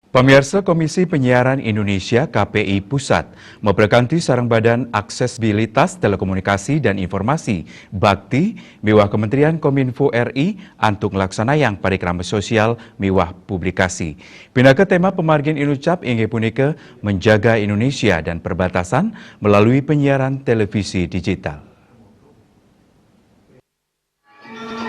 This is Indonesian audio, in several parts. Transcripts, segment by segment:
Pemirsa Komisi Penyiaran Indonesia KPI Pusat memberkanti sarang badan aksesibilitas telekomunikasi dan informasi bakti miwah Kementerian Kominfo RI antuk laksanayang parikrama sosial miwah publikasi. Pinaka tema pemargin inucap inge punika menjaga Indonesia dan perbatasan melalui penyiaran televisi digital.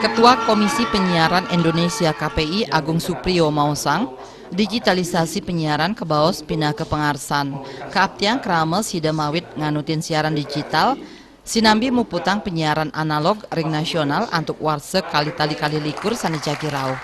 Ketua Komisi Penyiaran Indonesia KPI Agung Supriyo Mausang, digitalisasi penyiaran ke baos pindah ke pengarsan. Keaptiang krama sida mawit nganutin siaran digital, sinambi muputang penyiaran analog ring nasional antuk warsek kali likur sanijaki rauh.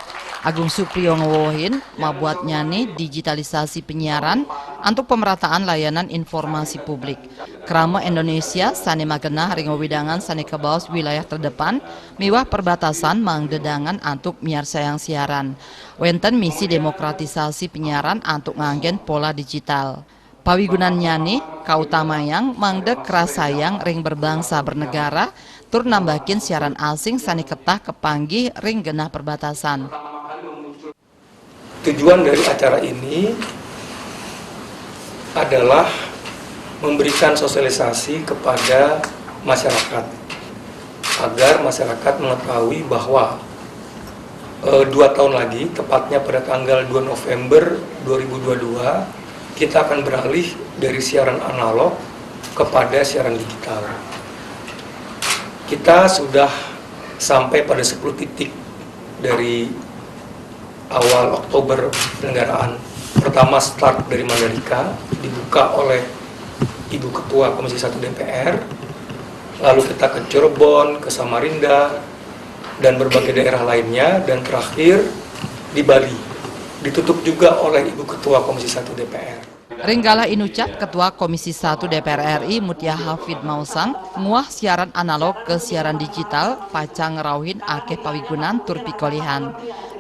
Agung Supriyo ngewohin mabuat nyane digitalisasi penyiaran untuk pemerataan layanan informasi publik. Krama Indonesia sane magenah ring widangan sane kebaos wilayah terdepan miwah perbatasan mangdedangan antuk miar sayang siaran. Wenten misi demokratisasi penyiaran antuk nganggen pola digital. Pawigunan nyane kautamayang mangde kerasayang ring berbangsa bernegara tur nambakin siaran asing sane ketah kepanggih ring genah perbatasan. Tujuan dari acara ini adalah memberikan sosialisasi kepada masyarakat agar masyarakat mengetahui bahwa 2 tahun lagi, tepatnya pada tanggal 2 November 2022, kita akan beralih dari siaran analog kepada siaran digital. Kita sudah sampai pada 10 titik dari awal Oktober penyelenggaraan. Pertama start dari Mandalika, dibuka oleh Ibu Ketua Komisi 1 DPR, lalu kita ke Cirebon, ke Samarinda, dan berbagai daerah lainnya, dan terakhir di Bali. Ditutup juga oleh Ibu Ketua Komisi 1 DPR. Ringgala inucap Ketua Komisi 1 DPR RI Mutia Hafid Mausang nguah siaran analog ke siaran digital pacang ngerauhin akeh pawigunan tur pikolihan.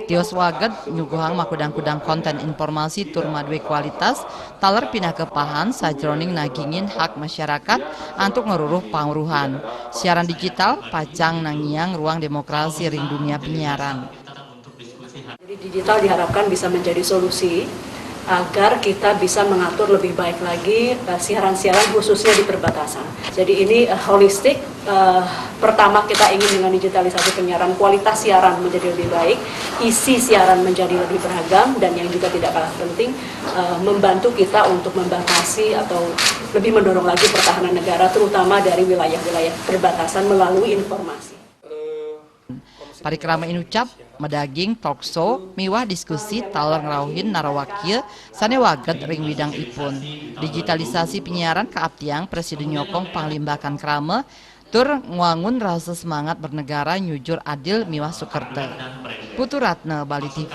Tios waget nyuguhang makudang-kudang konten informasi tur madwe kualitas taler pindah kepahan sajroning nagingin hak masyarakat antuk ngeruruh pangruhan. Siaran digital pacang nangiang ruang demokrasi ring dunia penyiaran. Jadi digital diharapkan bisa menjadi solusi agar kita bisa mengatur lebih baik lagi siaran-siaran khususnya di perbatasan. Jadi ini holistik. Pertama kita ingin dengan digitalisasi penyiaran kualitas siaran menjadi lebih baik, isi siaran menjadi lebih beragam, dan yang juga tidak kalah penting membantu kita untuk membatasi atau lebih mendorong lagi pertahanan negara terutama dari wilayah-wilayah perbatasan melalui informasi. Parikrama inucap medaging talkshow miwah diskusi taler ngerauhin narawakil sane waget ring widang ipun. Digitalisasi penyiaran keaptiang Presiden Nyokong panglimbakan krama tur nguangun rasa semangat bernegara nyujur adil miwah sukerte. Putu Ratna, Bali TV.